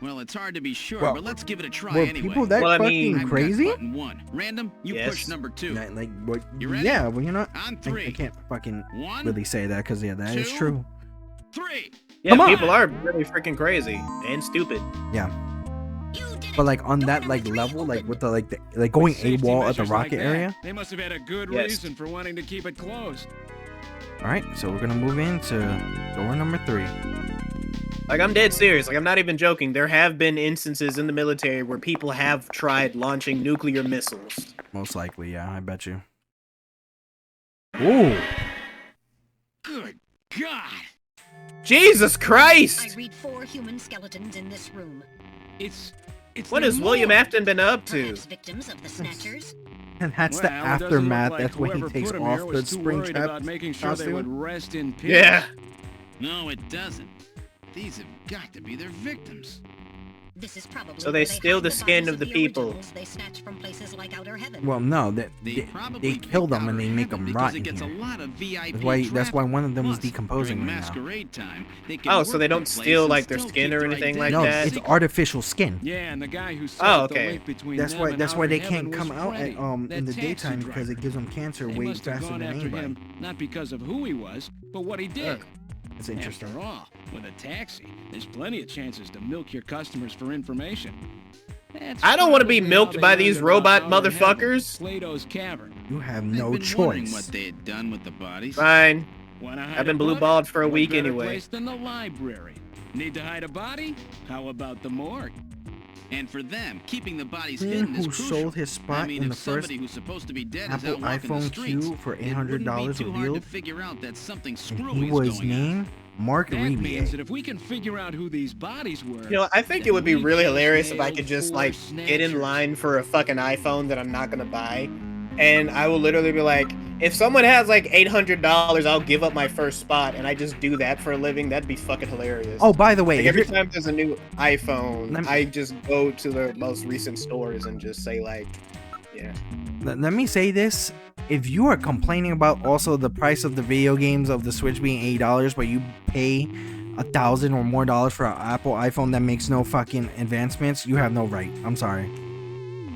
[SPEAKER 6] Well, it's hard to be sure,
[SPEAKER 3] Well,
[SPEAKER 6] but let's give it a try
[SPEAKER 3] Were
[SPEAKER 6] anyway.
[SPEAKER 3] people that
[SPEAKER 2] Well, I
[SPEAKER 3] fucking
[SPEAKER 2] mean-
[SPEAKER 6] I've got
[SPEAKER 3] crazy?
[SPEAKER 6] button 1. Random, you
[SPEAKER 2] Yes.
[SPEAKER 6] push number 2.
[SPEAKER 3] Like what?
[SPEAKER 6] You ready?
[SPEAKER 3] Yeah, well, you know what?
[SPEAKER 6] On
[SPEAKER 3] I
[SPEAKER 6] 3.
[SPEAKER 3] can't fucking
[SPEAKER 6] 1,
[SPEAKER 3] really say that because yeah, that is
[SPEAKER 6] 2.
[SPEAKER 3] true.
[SPEAKER 6] 3.
[SPEAKER 2] Yeah,
[SPEAKER 3] Come on.
[SPEAKER 2] people are really freaking crazy and stupid.
[SPEAKER 3] Yeah,
[SPEAKER 5] You did it.
[SPEAKER 3] but like on
[SPEAKER 5] Door
[SPEAKER 3] that
[SPEAKER 5] number
[SPEAKER 3] like
[SPEAKER 5] 3
[SPEAKER 3] level, like
[SPEAKER 5] open.
[SPEAKER 3] with the like going
[SPEAKER 4] Safety
[SPEAKER 3] AWOL at the
[SPEAKER 4] measures like
[SPEAKER 3] rocket
[SPEAKER 4] that,
[SPEAKER 3] area.
[SPEAKER 4] They must have had a good
[SPEAKER 2] Yes.
[SPEAKER 4] reason for wanting to keep it closed.
[SPEAKER 3] All right, so we're gonna move into door number 3.
[SPEAKER 2] Like, I'm dead serious. Like, I'm not even joking. There have been instances in the military where people have tried launching nuclear missiles.
[SPEAKER 3] Most likely, yeah, I bet you. Ooh,
[SPEAKER 4] Good God!
[SPEAKER 2] Jesus
[SPEAKER 5] I
[SPEAKER 2] Christ!
[SPEAKER 5] read 4 human skeletons in this room.
[SPEAKER 4] It's
[SPEAKER 2] What
[SPEAKER 4] their
[SPEAKER 2] has William
[SPEAKER 4] morgue.
[SPEAKER 2] Afton been up to?
[SPEAKER 5] Perhaps victims of the Snatchers.
[SPEAKER 3] and that's the
[SPEAKER 4] Well, it doesn't look
[SPEAKER 3] aftermath.
[SPEAKER 4] like
[SPEAKER 3] That's when he
[SPEAKER 4] whoever
[SPEAKER 3] takes
[SPEAKER 4] put 'em
[SPEAKER 3] off
[SPEAKER 4] here
[SPEAKER 3] the
[SPEAKER 4] was too
[SPEAKER 3] spring
[SPEAKER 4] worried
[SPEAKER 3] trap
[SPEAKER 4] about making sure they would
[SPEAKER 3] costume.
[SPEAKER 4] rest in peace.
[SPEAKER 2] Yeah.
[SPEAKER 6] No, it doesn't. These have got to be their victims.
[SPEAKER 5] This is probably
[SPEAKER 2] So they
[SPEAKER 5] where
[SPEAKER 2] steal
[SPEAKER 5] hide
[SPEAKER 2] the skin
[SPEAKER 5] bodies
[SPEAKER 2] of the people.
[SPEAKER 5] originals they snatch from places like Outer Heaven.
[SPEAKER 3] Well, no,
[SPEAKER 6] They
[SPEAKER 3] they
[SPEAKER 6] probably
[SPEAKER 3] kill
[SPEAKER 6] picked
[SPEAKER 3] them and
[SPEAKER 6] Outer
[SPEAKER 3] they make
[SPEAKER 6] Heaven
[SPEAKER 3] them
[SPEAKER 6] because
[SPEAKER 3] rot
[SPEAKER 6] it
[SPEAKER 3] in
[SPEAKER 6] gets
[SPEAKER 3] here.
[SPEAKER 6] a lot of VIP
[SPEAKER 3] That's why one of them is
[SPEAKER 6] Plus,
[SPEAKER 3] decomposing
[SPEAKER 6] during
[SPEAKER 3] right now.
[SPEAKER 6] masquerade time, they can
[SPEAKER 2] Oh,
[SPEAKER 6] work
[SPEAKER 2] so they don't
[SPEAKER 6] the place
[SPEAKER 2] steal,
[SPEAKER 6] and
[SPEAKER 2] like, their
[SPEAKER 6] still
[SPEAKER 2] skin
[SPEAKER 6] keep
[SPEAKER 2] or
[SPEAKER 6] their
[SPEAKER 2] anything like
[SPEAKER 3] No,
[SPEAKER 2] that?
[SPEAKER 3] it's
[SPEAKER 6] secret.
[SPEAKER 3] artificial skin.
[SPEAKER 4] Yeah, and the guy who set
[SPEAKER 2] Oh,
[SPEAKER 4] up the
[SPEAKER 2] okay.
[SPEAKER 4] link between
[SPEAKER 3] That's
[SPEAKER 4] them
[SPEAKER 3] why.
[SPEAKER 4] and
[SPEAKER 3] That's why
[SPEAKER 4] Outer
[SPEAKER 3] they
[SPEAKER 4] Heaven
[SPEAKER 3] can't come
[SPEAKER 4] was
[SPEAKER 3] out
[SPEAKER 4] Freddy,
[SPEAKER 3] at, in
[SPEAKER 4] that
[SPEAKER 3] the
[SPEAKER 4] taxi
[SPEAKER 3] daytime because
[SPEAKER 4] driver.
[SPEAKER 3] it gives them cancer
[SPEAKER 4] They
[SPEAKER 3] way
[SPEAKER 4] must have
[SPEAKER 3] faster
[SPEAKER 4] gone
[SPEAKER 3] than
[SPEAKER 4] after
[SPEAKER 3] anybody.
[SPEAKER 4] him, not because of who he was, but what he did.
[SPEAKER 3] It's interesting.
[SPEAKER 4] After all, with a taxi, there's plenty of chances to milk your customers for information. That's
[SPEAKER 2] I don't want to be
[SPEAKER 4] probably
[SPEAKER 2] milked
[SPEAKER 4] how
[SPEAKER 2] by
[SPEAKER 4] they
[SPEAKER 2] these
[SPEAKER 4] learned
[SPEAKER 2] robot
[SPEAKER 4] about Outer Heaven,
[SPEAKER 2] motherfuckers.
[SPEAKER 4] Plato's Cavern.
[SPEAKER 3] You have
[SPEAKER 6] I've
[SPEAKER 3] no
[SPEAKER 6] been wondering
[SPEAKER 3] choice.
[SPEAKER 6] what they had done with the bodies.
[SPEAKER 2] Fine.
[SPEAKER 4] Wanna hide
[SPEAKER 2] I've been
[SPEAKER 4] a
[SPEAKER 2] blue
[SPEAKER 4] body?
[SPEAKER 2] balled for a
[SPEAKER 4] What
[SPEAKER 2] week
[SPEAKER 4] better
[SPEAKER 2] anyway.
[SPEAKER 4] place than the library? Need to hide a body? How about the morgue?
[SPEAKER 6] And for them, keeping the bodies
[SPEAKER 3] Man
[SPEAKER 6] hidden is
[SPEAKER 3] who
[SPEAKER 6] crucial.
[SPEAKER 3] sold his spot
[SPEAKER 6] I mean,
[SPEAKER 3] in
[SPEAKER 6] if
[SPEAKER 3] the first
[SPEAKER 6] somebody who's supposed to be dead is
[SPEAKER 3] Apple
[SPEAKER 6] out walking the
[SPEAKER 3] iPhone
[SPEAKER 6] streets,
[SPEAKER 3] Q for
[SPEAKER 6] it wouldn't be
[SPEAKER 3] $800
[SPEAKER 6] too hard to
[SPEAKER 3] revealed,
[SPEAKER 6] figure out that something
[SPEAKER 3] and
[SPEAKER 6] screwy
[SPEAKER 3] he
[SPEAKER 6] is
[SPEAKER 3] was
[SPEAKER 6] going on.
[SPEAKER 3] named Mark
[SPEAKER 4] That means
[SPEAKER 3] Rebier.
[SPEAKER 4] that if we can figure out who these bodies were,
[SPEAKER 2] You know, I think it
[SPEAKER 4] then
[SPEAKER 2] would be
[SPEAKER 4] we
[SPEAKER 2] really
[SPEAKER 4] just
[SPEAKER 2] hilarious if I
[SPEAKER 4] nailed
[SPEAKER 2] could just,
[SPEAKER 4] 4
[SPEAKER 2] like, get in
[SPEAKER 4] snatchers.
[SPEAKER 2] line for a fucking iPhone that I'm not gonna buy. And I will literally be like, if someone has, like, $800, I'll give up my first spot, and I just do that for a living. That'd be fucking hilarious.
[SPEAKER 3] Oh, by the way,
[SPEAKER 2] Like,
[SPEAKER 3] if
[SPEAKER 2] every
[SPEAKER 3] you're-
[SPEAKER 2] time there's a new iPhone,
[SPEAKER 3] Let me-
[SPEAKER 2] I just go to the most recent stores and just say, like, yeah.
[SPEAKER 3] let me say this: if you are complaining about also the price of the video games of the Switch being $80, but you pay $1,000 or more for an Apple iPhone that makes no fucking advancements, you have no right. I'm sorry.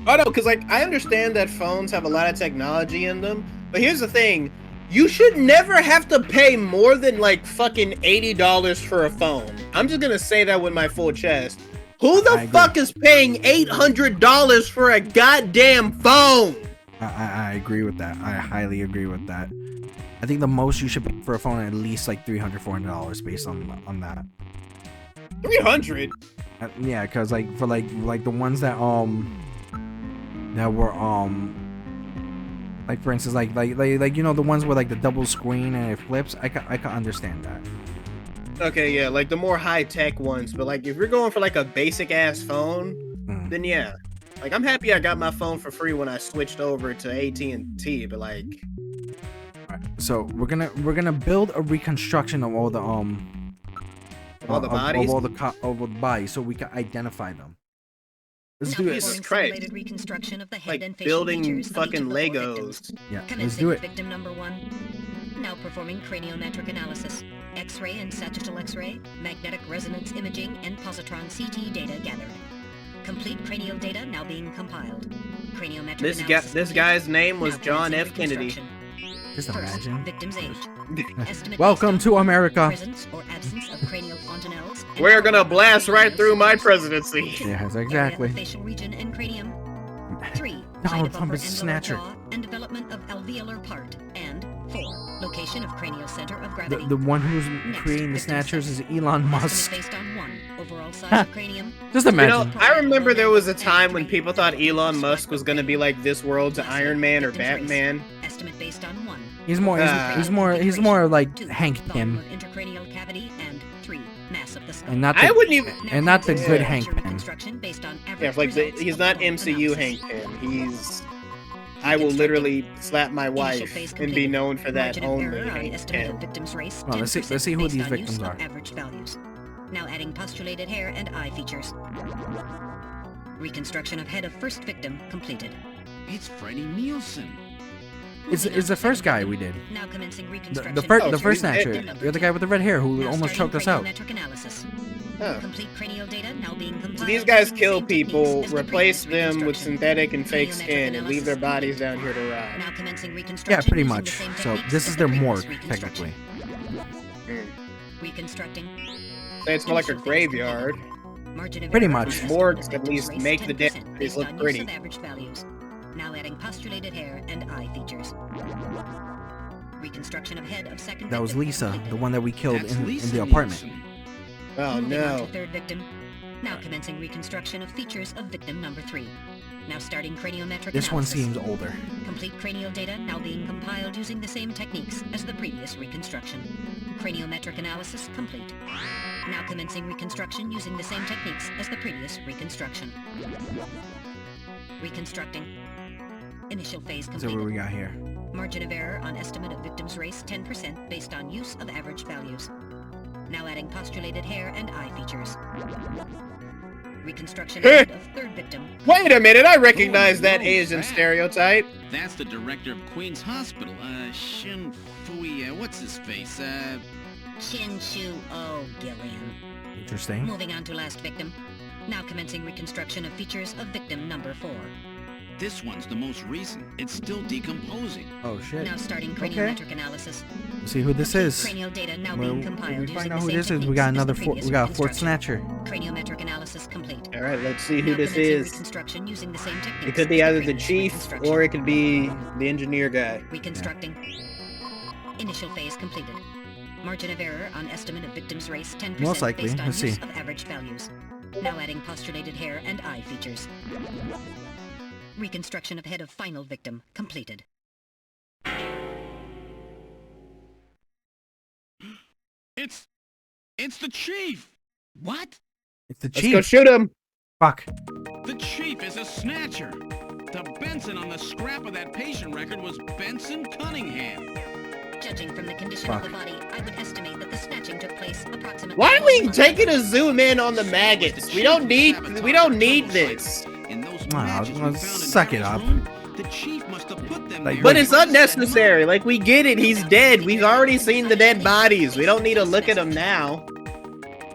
[SPEAKER 2] Oh no, because like I understand that phones have a lot of technology in them, but here's the thing: You should never have to pay more than like fucking $80 for a phone. I'm just gonna say that with my full chest. Who the fuck is paying $800 for a goddamn phone?
[SPEAKER 3] I agree with that. I highly agree with that. I think the most you should pay for a phone at least like $300, $400 based on that.
[SPEAKER 2] 300?
[SPEAKER 3] Yeah, because like for like the ones that were like for instance like you know the ones with like the double screen and it flips. I can understand that.
[SPEAKER 2] Okay, yeah, like the more high-tech ones, but like if you're going for like a basic ass phone, then yeah. Like I'm happy I got my phone for free when I switched over to AT&T, but like
[SPEAKER 3] so we're gonna build a reconstruction of all the
[SPEAKER 2] bodies,
[SPEAKER 3] of all the bodies, so we can identify them. Let's do
[SPEAKER 2] Jesus
[SPEAKER 3] it.
[SPEAKER 2] Christ.
[SPEAKER 5] Reconstruction of the head
[SPEAKER 2] Like
[SPEAKER 5] and facial
[SPEAKER 2] building
[SPEAKER 5] features of
[SPEAKER 2] fucking
[SPEAKER 5] each of the 4
[SPEAKER 2] Legos.
[SPEAKER 5] victims.
[SPEAKER 3] Yeah, let's
[SPEAKER 5] Commencing
[SPEAKER 3] do
[SPEAKER 5] with
[SPEAKER 3] it.
[SPEAKER 5] Victim number 1. Now performing craniometric analysis, X-ray and sagittal X-ray, magnetic resonance imaging, and positron CT data gathered. Complete cranial data now being compiled. Craniometric analysis
[SPEAKER 2] This
[SPEAKER 5] complete.
[SPEAKER 2] guy's name was
[SPEAKER 5] Now
[SPEAKER 2] John
[SPEAKER 5] commencing
[SPEAKER 2] F. Kennedy.
[SPEAKER 5] reconstruction.
[SPEAKER 3] Just
[SPEAKER 5] First,
[SPEAKER 3] imagine.
[SPEAKER 5] victim's age. Estimate
[SPEAKER 3] Welcome
[SPEAKER 5] based
[SPEAKER 3] to
[SPEAKER 5] on
[SPEAKER 3] America.
[SPEAKER 5] presence or absence of cranial fontanelles and
[SPEAKER 2] We're gonna
[SPEAKER 5] cranial
[SPEAKER 2] blast right
[SPEAKER 5] fontanelles
[SPEAKER 2] through my
[SPEAKER 5] systems.
[SPEAKER 2] presidency.
[SPEAKER 5] Two,
[SPEAKER 3] Yes,
[SPEAKER 5] area
[SPEAKER 3] exactly.
[SPEAKER 5] of facial region and cranium. 3.
[SPEAKER 3] Donald
[SPEAKER 5] height of
[SPEAKER 3] Trump
[SPEAKER 5] upper
[SPEAKER 3] is a
[SPEAKER 5] and lower
[SPEAKER 3] snatcher.
[SPEAKER 5] jaw and development of alveolar part. And 4. Location of cranial center of gravity.
[SPEAKER 3] The one who's
[SPEAKER 5] Next,
[SPEAKER 3] creating the
[SPEAKER 5] victim
[SPEAKER 3] Snatchers is
[SPEAKER 5] size.
[SPEAKER 3] Elon
[SPEAKER 5] Estimate
[SPEAKER 3] Musk.
[SPEAKER 5] based on 1. Overall size of cranium.
[SPEAKER 3] Just
[SPEAKER 2] You know,
[SPEAKER 3] imagine.
[SPEAKER 2] I remember there was a time when people thought Elon Musk was gonna be like this world's Iron Man or Batman.
[SPEAKER 5] Estimate based on 1.
[SPEAKER 3] He's more like
[SPEAKER 5] Two,
[SPEAKER 3] Hank
[SPEAKER 5] volume
[SPEAKER 3] Pym,
[SPEAKER 5] of intracranial cavity, and 3. Mass of the skull.
[SPEAKER 3] and not
[SPEAKER 2] I
[SPEAKER 3] the
[SPEAKER 2] wouldn't even.
[SPEAKER 3] and not the
[SPEAKER 5] Now
[SPEAKER 3] good
[SPEAKER 2] Yeah.
[SPEAKER 3] Hank Pym.
[SPEAKER 5] reconstruction based on
[SPEAKER 2] Yeah,
[SPEAKER 5] average
[SPEAKER 2] like
[SPEAKER 5] results
[SPEAKER 2] he's
[SPEAKER 5] of
[SPEAKER 2] not
[SPEAKER 5] full
[SPEAKER 2] MCU
[SPEAKER 5] analysis.
[SPEAKER 2] Hank Pym. He's. I will literally slap my wife and be known for that
[SPEAKER 5] Margin of
[SPEAKER 2] only
[SPEAKER 5] error on
[SPEAKER 2] Hank
[SPEAKER 5] estimate of
[SPEAKER 2] Pym.
[SPEAKER 5] victims' race.
[SPEAKER 3] Well, let's see
[SPEAKER 5] 10%
[SPEAKER 3] who
[SPEAKER 5] based
[SPEAKER 3] these
[SPEAKER 5] on
[SPEAKER 3] victims
[SPEAKER 5] use of
[SPEAKER 3] are.
[SPEAKER 5] Average values. Now adding postulated hair and eye features. Reconstruction of head of first victim completed.
[SPEAKER 6] It's Freddie Nielsen.
[SPEAKER 3] It's the first guy we did.
[SPEAKER 5] Now commencing
[SPEAKER 3] The
[SPEAKER 5] reconstruction.
[SPEAKER 3] first
[SPEAKER 2] Oh,
[SPEAKER 3] the
[SPEAKER 2] so
[SPEAKER 3] first
[SPEAKER 2] he's dead.
[SPEAKER 3] Snatcher. You're the guy with the red hair who
[SPEAKER 5] Now
[SPEAKER 3] almost
[SPEAKER 5] starting
[SPEAKER 3] choked us out.
[SPEAKER 5] craniometric analysis.
[SPEAKER 2] Huh.
[SPEAKER 5] Complete cranial data now being compiled.
[SPEAKER 2] So these guys
[SPEAKER 5] using the
[SPEAKER 2] kill
[SPEAKER 5] same techniques
[SPEAKER 2] people,
[SPEAKER 5] as the
[SPEAKER 2] replace
[SPEAKER 5] previous
[SPEAKER 2] them with
[SPEAKER 5] reconstruction.
[SPEAKER 2] synthetic and fake
[SPEAKER 5] Craniometric
[SPEAKER 2] skin, and leave their
[SPEAKER 5] analysis
[SPEAKER 2] bodies down here to rot.
[SPEAKER 5] Now commencing
[SPEAKER 3] Yeah,
[SPEAKER 5] reconstruction.
[SPEAKER 3] pretty
[SPEAKER 5] using
[SPEAKER 3] much.
[SPEAKER 5] the same
[SPEAKER 3] So
[SPEAKER 5] techniques
[SPEAKER 3] this
[SPEAKER 5] as
[SPEAKER 3] is
[SPEAKER 5] the
[SPEAKER 3] their
[SPEAKER 5] previous
[SPEAKER 3] morgue,
[SPEAKER 5] reconstruction.
[SPEAKER 3] technically.
[SPEAKER 5] Reconstructing.
[SPEAKER 2] So it's more like a graveyard.
[SPEAKER 5] Margin of
[SPEAKER 3] Pretty
[SPEAKER 5] error
[SPEAKER 3] much.
[SPEAKER 5] on estimate
[SPEAKER 2] Morgues
[SPEAKER 5] of
[SPEAKER 2] at
[SPEAKER 5] victims'
[SPEAKER 2] least
[SPEAKER 5] race,
[SPEAKER 2] make the dead
[SPEAKER 5] 10%
[SPEAKER 2] bodies
[SPEAKER 5] based
[SPEAKER 2] look
[SPEAKER 5] on
[SPEAKER 2] pretty.
[SPEAKER 5] use of average values. Now adding postulated hair and eye features. Reconstruction of head of second
[SPEAKER 3] That was
[SPEAKER 5] victim
[SPEAKER 3] Lisa,
[SPEAKER 5] completed.
[SPEAKER 3] the one that we killed
[SPEAKER 6] That's
[SPEAKER 3] in
[SPEAKER 6] Lisa
[SPEAKER 3] the apartment.
[SPEAKER 6] Nielsen.
[SPEAKER 2] Oh
[SPEAKER 5] Moving on
[SPEAKER 2] no.
[SPEAKER 5] to third victim. Now commencing reconstruction of features of victim number 3. Now starting craniometric
[SPEAKER 3] This one
[SPEAKER 5] analysis.
[SPEAKER 3] seems older.
[SPEAKER 5] Complete cranial data now being compiled using the same techniques as the previous reconstruction. Craniometric analysis complete. Now commencing reconstruction using the same techniques as the previous reconstruction. Reconstructing. Initial phase
[SPEAKER 3] So what
[SPEAKER 5] completed.
[SPEAKER 3] we got here?
[SPEAKER 5] Margin of error on estimate of victim's race 10% based on use of average values. Now adding postulated hair and eye features. Reconstruction of third victim.
[SPEAKER 2] Wait a minute, I recognize that
[SPEAKER 6] whoa,
[SPEAKER 2] Asian
[SPEAKER 6] that.
[SPEAKER 2] stereotype.
[SPEAKER 6] That's the director of Queen's Hospital, Shin Fui, what's his face,
[SPEAKER 5] Chin Shu O Gillian.
[SPEAKER 3] Interesting.
[SPEAKER 5] Moving on to last victim. Now commencing reconstruction of features of victim number 4.
[SPEAKER 6] this one's the most recent. It's still decomposing.
[SPEAKER 3] Oh shit.
[SPEAKER 5] Now starting craniometric analysis.
[SPEAKER 3] Let's see who this
[SPEAKER 5] Complete
[SPEAKER 3] is.
[SPEAKER 5] Cranial data now
[SPEAKER 3] Well,
[SPEAKER 5] being
[SPEAKER 3] if
[SPEAKER 5] compiled
[SPEAKER 3] we
[SPEAKER 5] using
[SPEAKER 3] find
[SPEAKER 5] the
[SPEAKER 3] out who
[SPEAKER 5] same
[SPEAKER 3] this is, we
[SPEAKER 5] techniques
[SPEAKER 3] got
[SPEAKER 5] as
[SPEAKER 3] another
[SPEAKER 5] the
[SPEAKER 3] we
[SPEAKER 5] previous
[SPEAKER 3] got a fourth
[SPEAKER 5] reconstruction.
[SPEAKER 3] Snatcher.
[SPEAKER 5] Craniometric analysis complete.
[SPEAKER 2] All right, let's see who
[SPEAKER 5] Now
[SPEAKER 2] this
[SPEAKER 5] commencing
[SPEAKER 2] is.
[SPEAKER 5] reconstruction using the same techniques
[SPEAKER 2] It could be
[SPEAKER 5] as
[SPEAKER 2] either the
[SPEAKER 5] previous
[SPEAKER 2] chief
[SPEAKER 5] reconstruction.
[SPEAKER 2] or it could be the engineer guy.
[SPEAKER 5] Reconstructing. Initial phase completed. Margin of error on estimate of victim's race 10%
[SPEAKER 3] Most likely.
[SPEAKER 5] based on
[SPEAKER 3] Let's
[SPEAKER 5] use
[SPEAKER 3] see.
[SPEAKER 5] of average values. Now adding postulated hair and eye features. Reconstruction of head of final victim completed.
[SPEAKER 6] It's the chief!
[SPEAKER 5] What?
[SPEAKER 3] It's the
[SPEAKER 2] Let's go
[SPEAKER 3] chief.
[SPEAKER 2] shoot him.
[SPEAKER 3] Fuck.
[SPEAKER 6] The chief is a snatcher. The Benson on the scrap of that patient record was Benson Cunningham.
[SPEAKER 5] Judging from the condition
[SPEAKER 3] Fuck.
[SPEAKER 5] of the body, I would estimate that the snatching took place approximately.
[SPEAKER 2] Why are
[SPEAKER 5] 1
[SPEAKER 2] we
[SPEAKER 5] month
[SPEAKER 2] taking
[SPEAKER 5] ago.
[SPEAKER 2] a zoom in on the maggots? We don't need this.
[SPEAKER 6] In those
[SPEAKER 3] Wow,
[SPEAKER 6] matches we
[SPEAKER 3] well,
[SPEAKER 6] found in
[SPEAKER 3] suck it
[SPEAKER 6] Harry's
[SPEAKER 3] up.
[SPEAKER 6] room, the chief must have put them
[SPEAKER 3] Like,
[SPEAKER 6] there.
[SPEAKER 2] But it's
[SPEAKER 6] to set him
[SPEAKER 2] unnecessary.
[SPEAKER 6] up.
[SPEAKER 2] Like, we get it. He's dead. We've already seen the dead bodies. We don't need to look at them now.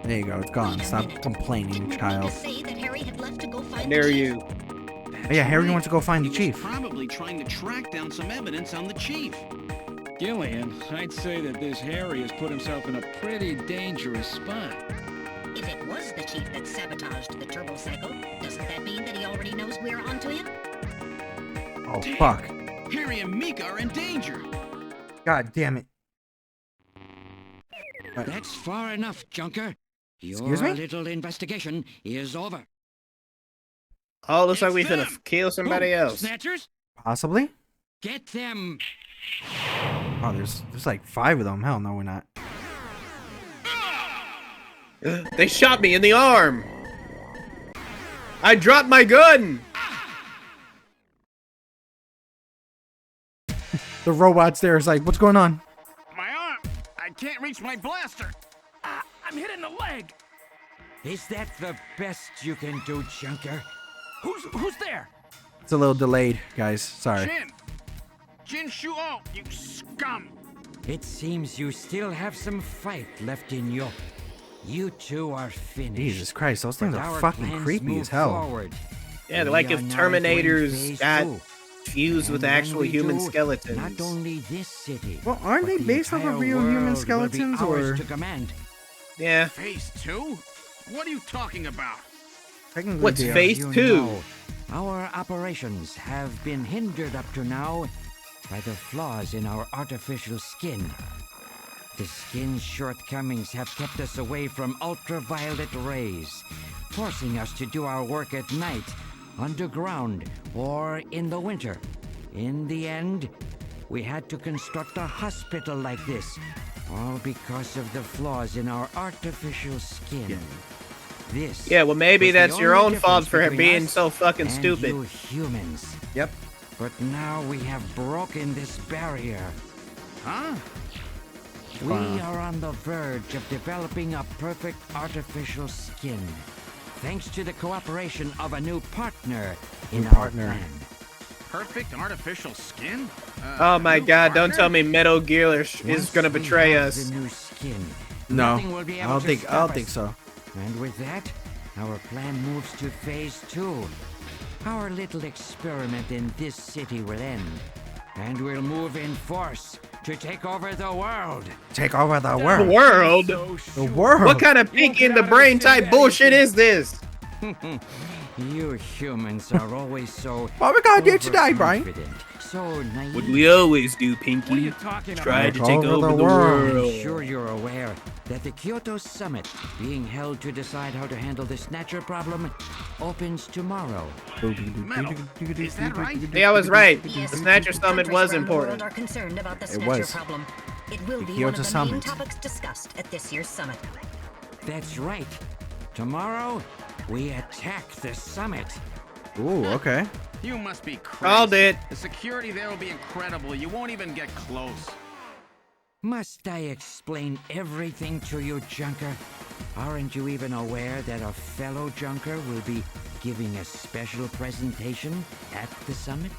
[SPEAKER 3] There you go. It's gone. Stop complaining, child.
[SPEAKER 5] Say that Harry had left to go
[SPEAKER 2] How
[SPEAKER 5] find
[SPEAKER 2] dare
[SPEAKER 5] the
[SPEAKER 2] you?
[SPEAKER 3] Oh, yeah, Harry wants to go find the
[SPEAKER 6] He was
[SPEAKER 3] chief.
[SPEAKER 6] probably trying to track down some evidence on the chief.
[SPEAKER 4] Gillian, I'd say that this Harry has put himself in a pretty dangerous spot.
[SPEAKER 5] If it was the chief that sabotaged the turbo cycle, doesn't that mean that he already knows we're onto him?
[SPEAKER 3] Oh,
[SPEAKER 6] Damn.
[SPEAKER 3] fuck.
[SPEAKER 6] Harry and Mika are in danger.
[SPEAKER 3] God damn it.
[SPEAKER 7] That's far enough, Junker.
[SPEAKER 3] Excuse
[SPEAKER 7] Your
[SPEAKER 3] me?
[SPEAKER 7] little investigation is over.
[SPEAKER 2] Oh, looks like
[SPEAKER 6] It's
[SPEAKER 2] we finna
[SPEAKER 6] them.
[SPEAKER 2] kill somebody else.
[SPEAKER 4] Snatchers?
[SPEAKER 3] Possibly?
[SPEAKER 7] Get them!
[SPEAKER 3] Oh, there's like 5 of them. Hell no, we're not.
[SPEAKER 2] They shot me in the arm. I dropped my gun.
[SPEAKER 3] The robot's there is like, what's going on?
[SPEAKER 6] My arm. I can't reach my blaster.
[SPEAKER 4] I'm hit in the leg.
[SPEAKER 7] Is that the best you can do, Junker?
[SPEAKER 4] Who's there?
[SPEAKER 3] It's a little delayed, guys. Sorry.
[SPEAKER 6] Jin Shuo, you scum.
[SPEAKER 7] It seems you still have some fight left in you. You two are finished.
[SPEAKER 3] Jesus Christ, those things
[SPEAKER 7] But
[SPEAKER 3] are
[SPEAKER 7] our
[SPEAKER 3] fucking
[SPEAKER 7] plans
[SPEAKER 3] creepy
[SPEAKER 7] move
[SPEAKER 3] as hell.
[SPEAKER 7] forward.
[SPEAKER 2] Yeah, they're
[SPEAKER 7] We
[SPEAKER 2] like
[SPEAKER 7] are
[SPEAKER 2] if
[SPEAKER 7] now
[SPEAKER 2] Terminators
[SPEAKER 7] entering phase
[SPEAKER 2] got
[SPEAKER 7] 2.
[SPEAKER 2] fused with
[SPEAKER 7] And when
[SPEAKER 2] actual
[SPEAKER 7] we
[SPEAKER 2] human
[SPEAKER 7] do,
[SPEAKER 2] skeletons.
[SPEAKER 7] Not only this city.
[SPEAKER 3] Well, aren't
[SPEAKER 7] but
[SPEAKER 3] they
[SPEAKER 7] the
[SPEAKER 3] based off of
[SPEAKER 7] entire
[SPEAKER 3] real human
[SPEAKER 7] world will be
[SPEAKER 3] skeletons,
[SPEAKER 7] ours
[SPEAKER 3] or-
[SPEAKER 7] to command.
[SPEAKER 2] Yeah.
[SPEAKER 6] Phase 2? What are you talking about?
[SPEAKER 3] Technically,
[SPEAKER 2] What's
[SPEAKER 3] they are.
[SPEAKER 2] phase
[SPEAKER 7] You
[SPEAKER 2] 2?
[SPEAKER 7] know, our operations have been hindered up to now by the flaws in our artificial skin. The skin's shortcomings have kept us away from ultraviolet rays, forcing us to do our work at night, underground, or in the winter. In the end, we had to construct a hospital like this, all because of the flaws in our artificial skin. This
[SPEAKER 2] Yeah, well, maybe
[SPEAKER 7] was the
[SPEAKER 2] that's your
[SPEAKER 7] only
[SPEAKER 2] own fault
[SPEAKER 7] difference
[SPEAKER 2] for
[SPEAKER 7] between
[SPEAKER 2] being
[SPEAKER 7] us
[SPEAKER 2] so fucking
[SPEAKER 7] and
[SPEAKER 2] stupid.
[SPEAKER 7] you humans.
[SPEAKER 3] Yep.
[SPEAKER 7] But now we have broken this barrier.
[SPEAKER 6] Huh?
[SPEAKER 7] We are on the verge of developing a perfect artificial skin, thanks to the cooperation of a new partner in our
[SPEAKER 3] partner.
[SPEAKER 7] plan.
[SPEAKER 6] Perfect artificial skin?
[SPEAKER 2] Oh my
[SPEAKER 6] new
[SPEAKER 2] god, don't
[SPEAKER 6] partner?
[SPEAKER 2] tell me Metal Gear is
[SPEAKER 7] Once
[SPEAKER 2] gonna
[SPEAKER 7] we
[SPEAKER 2] betray
[SPEAKER 7] have
[SPEAKER 2] us.
[SPEAKER 7] The new skin,
[SPEAKER 3] No,
[SPEAKER 7] nothing will be
[SPEAKER 3] I
[SPEAKER 7] able
[SPEAKER 3] don't
[SPEAKER 7] to
[SPEAKER 3] think. I
[SPEAKER 7] stop
[SPEAKER 3] don't think
[SPEAKER 7] us.
[SPEAKER 3] so.
[SPEAKER 7] And with that, our plan moves to phase 2. Our little experiment in this city will end, and we'll move in force to take over the world.
[SPEAKER 3] Take over the
[SPEAKER 2] The
[SPEAKER 3] world.
[SPEAKER 2] world?
[SPEAKER 3] The world.
[SPEAKER 2] What kind of peek in the brain type bullshit is this?
[SPEAKER 7] You humans are always so
[SPEAKER 3] What we gonna do today, Brian?
[SPEAKER 7] overconfident, so naive.
[SPEAKER 2] What we always do,
[SPEAKER 4] What are
[SPEAKER 2] Pinky.
[SPEAKER 4] you talking
[SPEAKER 2] Try
[SPEAKER 4] about?
[SPEAKER 2] to take over the
[SPEAKER 7] I'm
[SPEAKER 2] world.
[SPEAKER 7] sure you're aware that the Kyoto Summit, being held to decide how to handle the Snatcher problem, opens tomorrow.
[SPEAKER 6] Metal. Is that right?
[SPEAKER 2] Yeah, I was right.
[SPEAKER 5] Yes,
[SPEAKER 2] The Snatcher Summit
[SPEAKER 5] countries
[SPEAKER 2] was
[SPEAKER 5] around the world
[SPEAKER 2] important.
[SPEAKER 5] are concerned about the
[SPEAKER 3] It
[SPEAKER 5] Snatcher
[SPEAKER 3] was.
[SPEAKER 5] problem. It will
[SPEAKER 3] The
[SPEAKER 5] be one
[SPEAKER 3] Kyoto
[SPEAKER 5] of the
[SPEAKER 3] Summit.
[SPEAKER 5] main topics discussed at this year's summit.
[SPEAKER 7] That's right. Tomorrow, we attack the summit.
[SPEAKER 3] Ooh, okay.
[SPEAKER 6] You must be crazy.
[SPEAKER 2] Called it.
[SPEAKER 6] The security there will be incredible. You won't even get close.
[SPEAKER 7] Must I explain everything to you, Junker? Aren't you even aware that a fellow Junker will be giving a special presentation at the summit?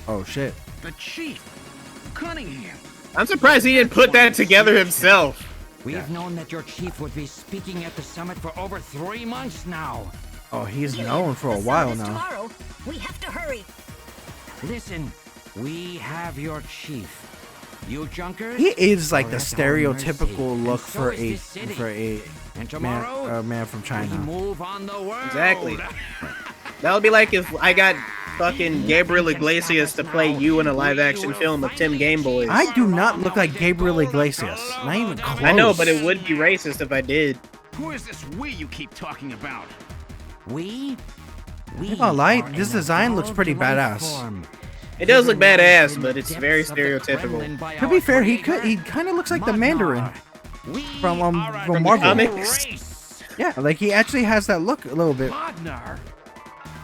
[SPEAKER 3] Oh shit.
[SPEAKER 6] The chief. Cunningham.
[SPEAKER 2] I'm surprised he didn't put that together himself.
[SPEAKER 7] We've known that your chief would be speaking at the summit for over 3 months now.
[SPEAKER 3] Oh, he's
[SPEAKER 5] Gillian,
[SPEAKER 3] known for a
[SPEAKER 5] the
[SPEAKER 3] while
[SPEAKER 5] summit is
[SPEAKER 3] now.
[SPEAKER 5] Tomorrow. We have to hurry.
[SPEAKER 7] Listen, we have your chief. You Junkers?
[SPEAKER 3] He is like
[SPEAKER 7] are
[SPEAKER 3] the
[SPEAKER 7] at our mercy,
[SPEAKER 3] stereotypical
[SPEAKER 7] and
[SPEAKER 3] look
[SPEAKER 7] so
[SPEAKER 3] for
[SPEAKER 7] is
[SPEAKER 3] a
[SPEAKER 7] this city. And
[SPEAKER 3] man,
[SPEAKER 7] tomorrow,
[SPEAKER 3] man from
[SPEAKER 7] we
[SPEAKER 3] China.
[SPEAKER 7] move on the world.
[SPEAKER 2] Exactly. That would be like if I got fucking Gabriel Iglesias to play you in a live-action film of TemGameBoyz.
[SPEAKER 3] I do not look like Gabriel Iglesias. Not even close.
[SPEAKER 2] I know, but it would be racist if I did.
[SPEAKER 6] Who is this we you keep talking about?
[SPEAKER 7] We
[SPEAKER 3] Not gonna lie,
[SPEAKER 7] are
[SPEAKER 3] this
[SPEAKER 7] an
[SPEAKER 3] design looks pretty
[SPEAKER 7] evolved life
[SPEAKER 3] badass.
[SPEAKER 7] form,
[SPEAKER 2] It does look
[SPEAKER 7] driven
[SPEAKER 2] badass,
[SPEAKER 7] in
[SPEAKER 2] but it's
[SPEAKER 7] depths
[SPEAKER 2] very
[SPEAKER 7] of the
[SPEAKER 2] stereotypical.
[SPEAKER 7] Kremlin by
[SPEAKER 3] To
[SPEAKER 7] our
[SPEAKER 3] be fair, he
[SPEAKER 7] creator,
[SPEAKER 3] kind of looks like the
[SPEAKER 7] Magnar.
[SPEAKER 3] Mandarin
[SPEAKER 7] We
[SPEAKER 3] from
[SPEAKER 7] are a
[SPEAKER 3] from Marvel.
[SPEAKER 2] comics.
[SPEAKER 7] race.
[SPEAKER 3] Yeah, like he actually has that look a little bit.
[SPEAKER 4] Magnar.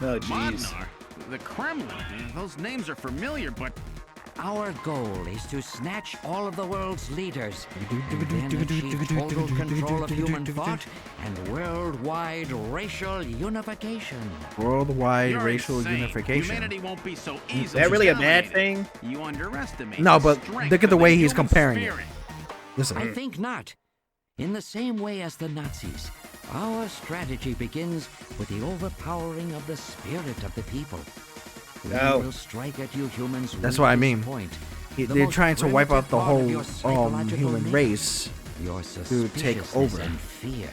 [SPEAKER 2] Oh, jeez.
[SPEAKER 6] Magnar. The Kremlin. Those names are familiar, but
[SPEAKER 7] Our goal is to snatch all of the world's leaders and then achieve total control of human thought and worldwide racial unification.
[SPEAKER 3] Worldwide
[SPEAKER 6] you're
[SPEAKER 3] racial
[SPEAKER 6] insane.
[SPEAKER 3] unification.
[SPEAKER 6] Humanity won't be so
[SPEAKER 2] Is
[SPEAKER 6] easily
[SPEAKER 2] that really a bad
[SPEAKER 6] dominated.
[SPEAKER 2] thing?
[SPEAKER 6] You underestimate.
[SPEAKER 3] No,
[SPEAKER 6] the
[SPEAKER 3] but
[SPEAKER 6] strength
[SPEAKER 3] look at the
[SPEAKER 6] of
[SPEAKER 3] way he's
[SPEAKER 6] human
[SPEAKER 3] comparing it.
[SPEAKER 6] spirit.
[SPEAKER 3] Listen,
[SPEAKER 7] I think not. In the same way as the Nazis, our strategy begins with the overpowering of the spirit of the people. We
[SPEAKER 2] Oh.
[SPEAKER 7] will strike at you humans.
[SPEAKER 3] That's what I
[SPEAKER 7] weakest
[SPEAKER 3] mean.
[SPEAKER 7] Point
[SPEAKER 3] they're trying to wipe out the whole human race to take over.
[SPEAKER 7] And fear.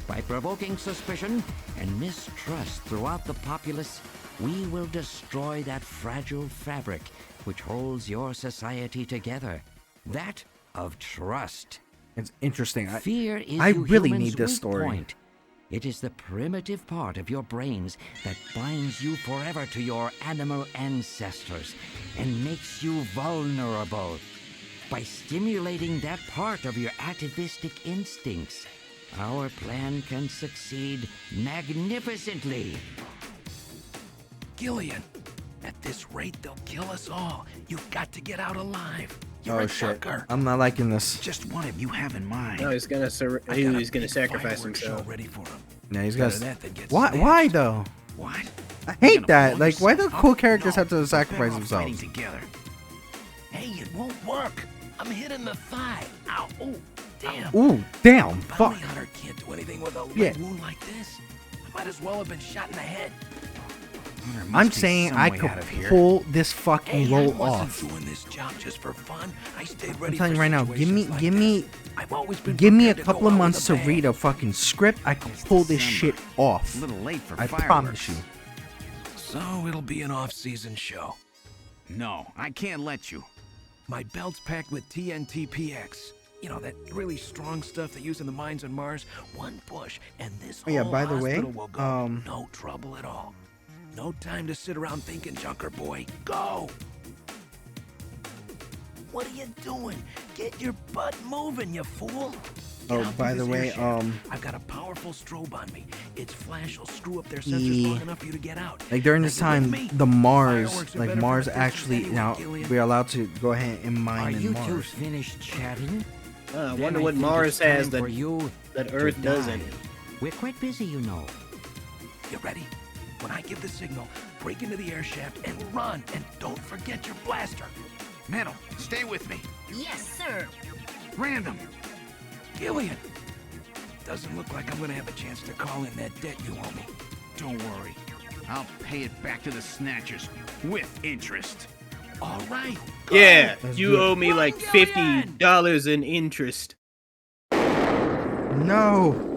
[SPEAKER 7] By provoking suspicion and mistrust throughout the populace, we will destroy that fragile fabric which holds your society together. That of trust.
[SPEAKER 3] It's interesting.
[SPEAKER 7] Fear is
[SPEAKER 3] I
[SPEAKER 7] you
[SPEAKER 3] really
[SPEAKER 7] humans'
[SPEAKER 3] need this
[SPEAKER 7] weak
[SPEAKER 3] story.
[SPEAKER 7] point. It is the primitive part of your brains that binds you forever to your animal ancestors and makes you vulnerable. By stimulating that part of your atavistic instincts, our plan can succeed magnificently.
[SPEAKER 8] Gillian, at this rate, they'll kill us all. You've got to get out alive. You're
[SPEAKER 3] Oh
[SPEAKER 8] a
[SPEAKER 3] shit!
[SPEAKER 8] sucker.
[SPEAKER 3] I'm not liking this.
[SPEAKER 6] Just one of you have in mind.
[SPEAKER 2] No, he's gonna
[SPEAKER 8] I got a
[SPEAKER 2] he's gonna
[SPEAKER 8] big
[SPEAKER 2] sacrifice
[SPEAKER 8] fireworks
[SPEAKER 2] himself.
[SPEAKER 8] show ready for him.
[SPEAKER 3] Yeah, he's
[SPEAKER 8] Better
[SPEAKER 3] gonna.
[SPEAKER 8] that than get
[SPEAKER 3] Why?
[SPEAKER 8] snatched.
[SPEAKER 3] Why though?
[SPEAKER 6] What?
[SPEAKER 3] I hate
[SPEAKER 8] Gonna
[SPEAKER 3] that.
[SPEAKER 8] blow
[SPEAKER 3] Like, why do
[SPEAKER 8] yourself
[SPEAKER 3] cool
[SPEAKER 8] up?
[SPEAKER 3] characters
[SPEAKER 8] No,
[SPEAKER 3] have to
[SPEAKER 8] we're
[SPEAKER 3] sacrifice
[SPEAKER 8] better off
[SPEAKER 3] themselves?
[SPEAKER 8] fighting together. Hey, it won't work. I'm hitting the thigh. Ow! Oh, damn.
[SPEAKER 3] Ooh, damn! Fuck!
[SPEAKER 8] Bounty hunter can't do anything with a
[SPEAKER 3] Yeah.
[SPEAKER 8] leg wound like this. I might as well have been shot in the head.
[SPEAKER 6] There must
[SPEAKER 3] I'm
[SPEAKER 6] be
[SPEAKER 3] saying
[SPEAKER 6] some
[SPEAKER 3] I
[SPEAKER 6] way
[SPEAKER 3] could
[SPEAKER 6] out of here.
[SPEAKER 3] pull this fucking
[SPEAKER 8] Hey, I
[SPEAKER 3] roll
[SPEAKER 8] wasn't
[SPEAKER 3] off.
[SPEAKER 8] doing this job just for fun. I stayed
[SPEAKER 3] I'm
[SPEAKER 8] ready
[SPEAKER 3] telling
[SPEAKER 8] for
[SPEAKER 3] you right now. Give me,
[SPEAKER 8] situations like
[SPEAKER 3] give
[SPEAKER 8] this.
[SPEAKER 3] me,
[SPEAKER 8] I've always been
[SPEAKER 3] give me a
[SPEAKER 8] prepared to
[SPEAKER 3] couple
[SPEAKER 8] go
[SPEAKER 3] of
[SPEAKER 8] out with
[SPEAKER 3] months to
[SPEAKER 8] bang.
[SPEAKER 3] read a fucking script. I can pull this shit off.
[SPEAKER 6] A little late for
[SPEAKER 3] I
[SPEAKER 6] fireworks.
[SPEAKER 3] promise you.
[SPEAKER 8] So it'll be an off-season show.
[SPEAKER 6] No, I can't let you.
[SPEAKER 8] My belt's packed with TNT-PX. You know, that really strong stuff they use in the mines on Mars. One push, and this
[SPEAKER 3] Oh, yeah,
[SPEAKER 8] whole
[SPEAKER 3] by the way,
[SPEAKER 8] hospital will go. No trouble at all. No time to sit around thinking, Junker Boy. Go! What are you doing? Get your butt moving, you fool! Get
[SPEAKER 3] Oh,
[SPEAKER 8] out
[SPEAKER 3] by
[SPEAKER 8] through
[SPEAKER 3] the
[SPEAKER 8] this
[SPEAKER 3] way,
[SPEAKER 8] air shaft. I've got a powerful strobe on me. Its flash will screw up their sensors
[SPEAKER 3] Yeah.
[SPEAKER 8] long enough for you to get out.
[SPEAKER 3] Like during
[SPEAKER 8] Now,
[SPEAKER 3] this
[SPEAKER 8] you with
[SPEAKER 3] time,
[SPEAKER 8] me?
[SPEAKER 3] the Mars,
[SPEAKER 8] Fireworks are
[SPEAKER 3] like
[SPEAKER 8] better for
[SPEAKER 3] Mars
[SPEAKER 8] the distance
[SPEAKER 3] actually
[SPEAKER 8] anyway,
[SPEAKER 3] now
[SPEAKER 8] Gillian.
[SPEAKER 3] we're allowed to go ahead and
[SPEAKER 7] Are
[SPEAKER 3] mine in
[SPEAKER 7] you two
[SPEAKER 3] Mars.
[SPEAKER 7] finished chatting?
[SPEAKER 2] I
[SPEAKER 7] Then
[SPEAKER 2] wonder
[SPEAKER 7] I
[SPEAKER 2] what
[SPEAKER 7] think
[SPEAKER 2] Mars
[SPEAKER 7] it's time
[SPEAKER 2] has
[SPEAKER 7] for
[SPEAKER 2] that
[SPEAKER 7] you
[SPEAKER 2] that
[SPEAKER 7] to
[SPEAKER 2] Earth doesn't.
[SPEAKER 7] die. We're quite busy, you know.
[SPEAKER 8] You ready? When I give the signal, break into the air shaft and run. And don't forget your blaster.
[SPEAKER 6] Metal, stay with me.
[SPEAKER 5] Yes, sir.
[SPEAKER 6] Random.
[SPEAKER 8] Gillian! Doesn't look like I'm gonna have a chance to call in that debt you owe me.
[SPEAKER 6] Don't worry. I'll pay it back to the Snatchers with interest.
[SPEAKER 8] All right. Go.
[SPEAKER 2] Yeah,
[SPEAKER 3] That's
[SPEAKER 2] you
[SPEAKER 3] good.
[SPEAKER 2] owe me like $50 in interest.
[SPEAKER 3] No.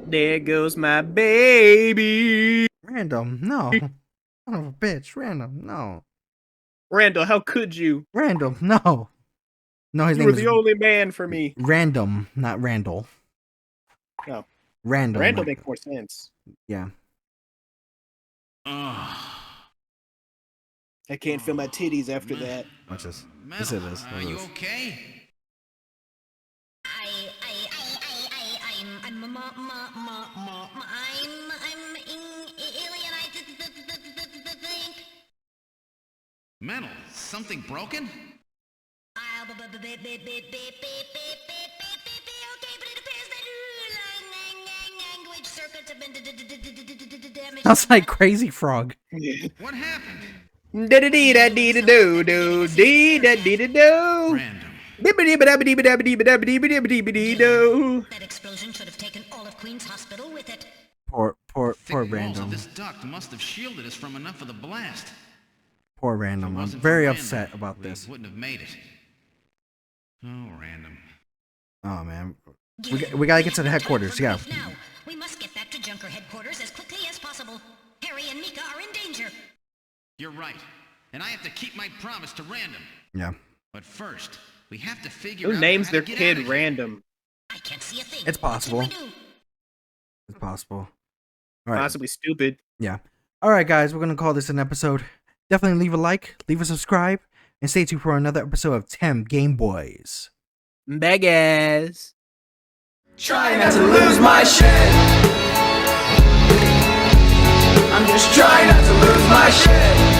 [SPEAKER 2] There goes my baby.
[SPEAKER 3] Random. No. Son of a bitch. Random. No.
[SPEAKER 2] Randall, how could you?
[SPEAKER 3] Random. No. No, his
[SPEAKER 2] You
[SPEAKER 3] name
[SPEAKER 2] were
[SPEAKER 3] is
[SPEAKER 2] the only man for me.
[SPEAKER 3] Random, not Randall.
[SPEAKER 2] No.
[SPEAKER 3] Random.
[SPEAKER 2] Randall
[SPEAKER 3] like-
[SPEAKER 2] makes more sense.
[SPEAKER 3] Yeah.
[SPEAKER 2] I can't feel my titties after that.
[SPEAKER 3] Watch this.
[SPEAKER 6] Metal,
[SPEAKER 3] Yes, it is.
[SPEAKER 6] are you okay? Metal, something broken?
[SPEAKER 3] Sounds like Crazy Frog.
[SPEAKER 6] What happened?
[SPEAKER 2] Da-da-dee-da-dee-da-doo-doo. Dee-da-dee-da-doo.
[SPEAKER 6] Random.
[SPEAKER 2] Dee-ba-dee-ba-da-ba-dee-ba-da-ba-dee-ba-dee-ba-dee-ba-doo.
[SPEAKER 5] That explosion should have taken all of Queen's Hospital with it.
[SPEAKER 3] Poor
[SPEAKER 6] Thick walls
[SPEAKER 3] Random.
[SPEAKER 6] of this duct must have shielded us from enough of the blast.
[SPEAKER 3] Poor
[SPEAKER 6] If it
[SPEAKER 3] Random. I'm
[SPEAKER 6] wasn't
[SPEAKER 3] very
[SPEAKER 6] for
[SPEAKER 3] upset
[SPEAKER 6] Random,
[SPEAKER 3] about
[SPEAKER 6] we
[SPEAKER 3] this.
[SPEAKER 6] wouldn't have made it. Oh, Random.
[SPEAKER 3] Oh man. We gotta get to the headquarters. Yeah.
[SPEAKER 5] Now, we must get back to Junker headquarters as quickly as possible. Harry and Mika are in danger.
[SPEAKER 6] You're right. And I have to keep my promise to Random.
[SPEAKER 3] Yeah.
[SPEAKER 6] But first, we have to figure
[SPEAKER 2] Who
[SPEAKER 6] out
[SPEAKER 2] names
[SPEAKER 6] how
[SPEAKER 2] their
[SPEAKER 6] to get
[SPEAKER 2] kid
[SPEAKER 6] out of here.
[SPEAKER 2] Random?
[SPEAKER 5] I can't see a thing.
[SPEAKER 3] It's possible.
[SPEAKER 5] What should we do?
[SPEAKER 3] It's possible. All right.
[SPEAKER 2] Possibly stupid.
[SPEAKER 3] Yeah. All right, guys. We're gonna call this an episode. Definitely leave a like, leave a subscribe, and stay tuned for another episode of TemGameBoyz.
[SPEAKER 2] Beggars.
[SPEAKER 1] Trying not to lose my shit. I'm just trying not to lose my shit.